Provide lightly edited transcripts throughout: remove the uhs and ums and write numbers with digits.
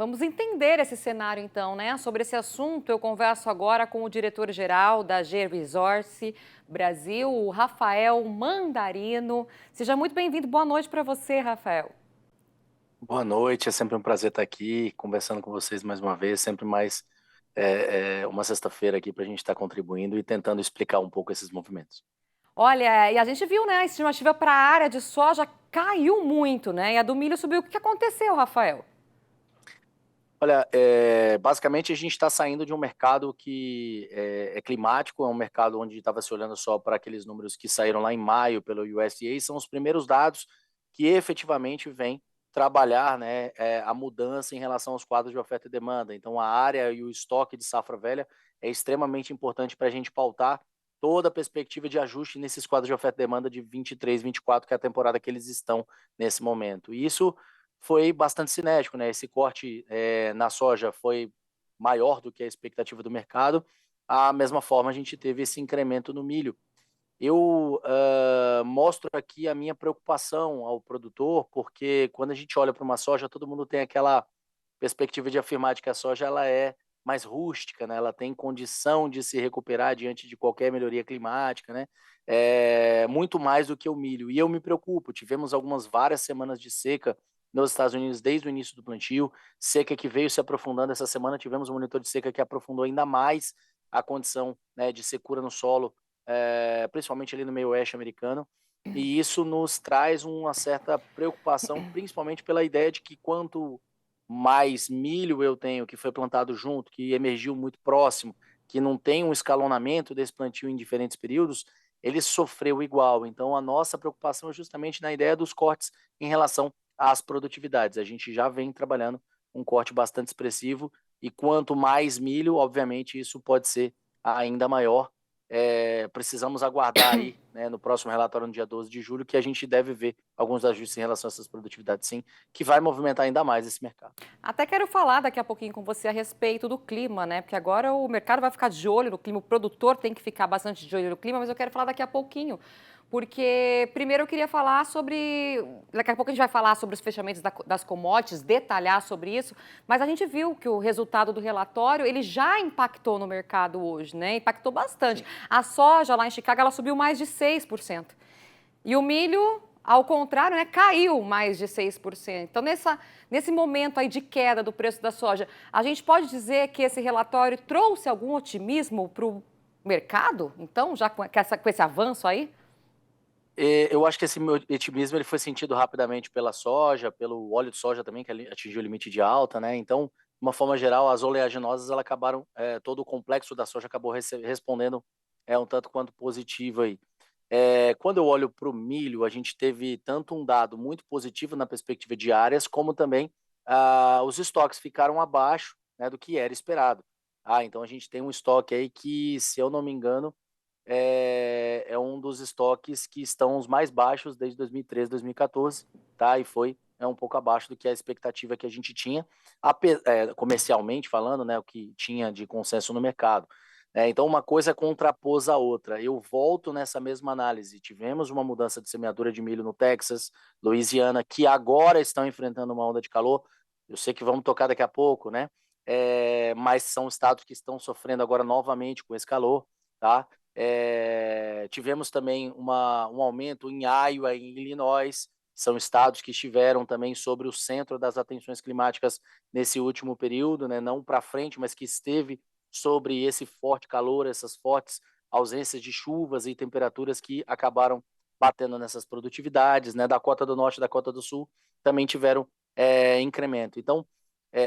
Vamos entender esse cenário então, né? Sobre esse assunto, eu converso agora com o diretor-geral da G Resource Brasil, o Rafael Mandarino. Seja muito bem-vindo. Boa noite para você, Rafael. Boa noite, é sempre um prazer estar aqui conversando com vocês mais uma vez, sempre mais uma sexta-feira aqui para a gente estar contribuindo e tentando explicar um pouco esses movimentos. Olha, e a gente viu, né? A estimativa para a área de soja caiu muito, né? E a do milho subiu. O que aconteceu, Rafael? Olha, basicamente a gente está saindo de um mercado que é climático, é um mercado onde estava se olhando só para aqueles números que saíram lá em maio pelo USDA, são os primeiros dados que efetivamente vêm trabalhar, né, a mudança em relação aos quadros de oferta e demanda. Então a área e o estoque de safra velha é extremamente importante para a gente pautar toda a perspectiva de ajuste nesses quadros de oferta e demanda de 23, 24, que é a temporada que eles estão nesse momento. E isso foi bastante cinético, né? Esse corte na soja foi maior do que a expectativa do mercado. A mesma forma, a gente teve esse incremento no milho. Eu mostro aqui a minha preocupação ao produtor, porque quando a gente olha para uma soja, todo mundo tem aquela perspectiva de afirmar de que a soja ela é mais rústica, né? Ela tem condição de se recuperar diante de qualquer melhoria climática, né? Muito mais do que o milho. E eu me preocupo. Tivemos várias semanas de seca nos Estados Unidos desde o início do plantio, seca que veio se aprofundando. Essa semana tivemos um monitor de seca que aprofundou ainda mais a condição, né, de secura no solo, principalmente ali no meio oeste americano. E isso nos traz uma certa preocupação, principalmente pela ideia de que quanto mais milho eu tenho que foi plantado junto, que emergiu muito próximo, que não tem um escalonamento desse plantio em diferentes períodos, ele sofreu igual. Então, a nossa preocupação é justamente na ideia dos cortes em relação às produtividades. A gente já vem trabalhando um corte bastante expressivo e quanto mais milho, obviamente, isso pode ser ainda maior. Precisamos aguardar aí, né, no próximo relatório no dia 12 de julho, que a gente deve ver alguns ajustes em relação a essas produtividades, sim, que vai movimentar ainda mais esse mercado. Até quero falar daqui a pouquinho com você a respeito do clima, né? Porque agora o mercado vai ficar de olho no clima, o produtor tem que ficar bastante de olho no clima, mas eu quero falar daqui a pouquinho. Porque primeiro eu queria falar sobre. Daqui a pouco a gente vai falar sobre os fechamentos das commodities, detalhar sobre isso, mas a gente viu que o resultado do relatório ele já impactou no mercado hoje, né? Impactou bastante. Sim. A soja lá em Chicago ela subiu mais de 6%. E o milho, ao contrário, né, caiu mais de 6%. Então, nesse momento aí de queda do preço da soja, a gente pode dizer que esse relatório trouxe algum otimismo para o mercado? Então, já com esse avanço aí? Eu acho que esse meu otimismo ele foi sentido rapidamente pela soja, pelo óleo de soja também, que atingiu o limite de alta, né? Então, de uma forma geral, as oleaginosas, ela acabaram, todo o complexo da soja acabou respondendo um tanto quanto positivo aí. Quando eu olho para o milho, a gente teve tanto um dado muito positivo na perspectiva de áreas, como também os estoques ficaram abaixo, né, do que era esperado. Então a gente tem um estoque aí que, se eu não me engano, é um dos estoques que estão os mais baixos desde 2013, 2014, tá? E foi um pouco abaixo do que a expectativa que a gente tinha, comercialmente falando, né, o que tinha de consenso no mercado. Então, uma coisa contrapôs a outra. Eu volto nessa mesma análise. Tivemos uma mudança de semeadura de milho no Texas, Louisiana, que agora estão enfrentando uma onda de calor. Eu sei que vamos tocar daqui a pouco, né? Mas são estados que estão sofrendo agora novamente com esse calor, tá? Tivemos também um aumento em Iowa e em Illinois, são estados que estiveram também sobre o centro das atenções climáticas nesse último período, né? Não para frente, mas que esteve sobre esse forte calor, essas fortes ausências de chuvas e temperaturas que acabaram batendo nessas produtividades, né? Dakota do Norte e Dakota do Sul também tiveram incremento. Então,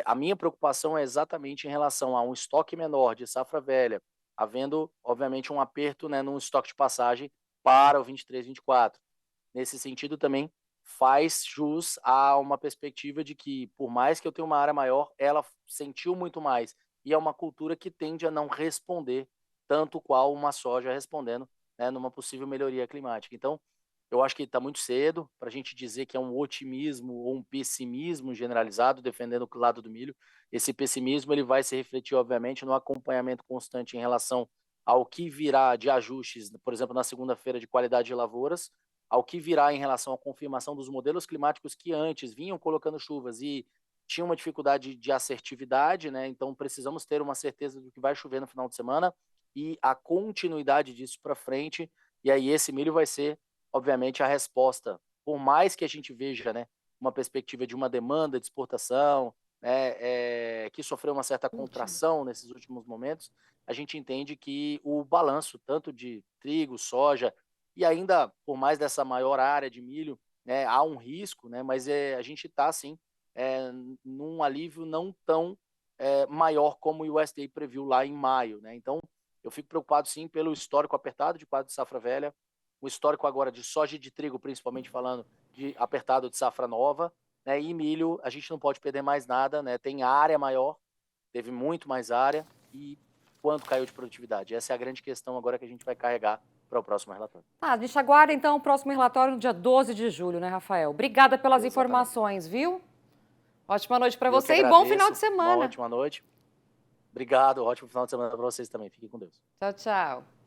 a minha preocupação é exatamente em relação a um estoque menor de safra velha, havendo, obviamente, um aperto, né, no estoque de passagem para o 23, 24. Nesse sentido, também faz jus a uma perspectiva de que, por mais que eu tenha uma área maior, ela sentiu muito mais. E é uma cultura que tende a não responder tanto qual uma soja respondendo, né, numa possível melhoria climática. Então, eu acho que está muito cedo para a gente dizer que é um otimismo ou um pessimismo generalizado, defendendo o lado do milho. Esse pessimismo ele vai se refletir, obviamente, no acompanhamento constante em relação ao que virá de ajustes, por exemplo, na segunda-feira de qualidade de lavouras, ao que virá em relação à confirmação dos modelos climáticos que antes vinham colocando chuvas e tinha uma dificuldade de assertividade, né? Então precisamos ter uma certeza do que vai chover no final de semana e a continuidade disso para frente. E aí esse milho vai ser, obviamente, a resposta. Por mais que a gente veja, né, uma perspectiva de uma demanda de exportação, né, que sofreu uma certa contração nesses últimos momentos, a gente entende que o balanço, tanto de trigo, soja, e ainda por mais dessa maior área de milho, né, há um risco, né, mas a gente está, assim, num alívio não tão maior como o USDA previu lá em maio, né? Então, eu fico preocupado, sim, pelo histórico apertado de quadro de safra velha, o histórico agora de soja e de trigo, principalmente falando de apertado de safra nova, né? E milho, a gente não pode perder mais nada, né? Tem área maior, teve muito mais área e quanto caiu de produtividade. Essa é a grande questão agora que a gente vai carregar para o próximo relatório. Tá, a gente aguarda então o próximo relatório no dia 12 de julho, né, Rafael? Obrigada pelas Exatamente. informações, viu? Ótima noite para Eu que você e bom final de agradeço. Uma semana. ótima noite. Obrigado, ótimo final de semana para vocês também. Fiquem com Deus. Tchau, tchau.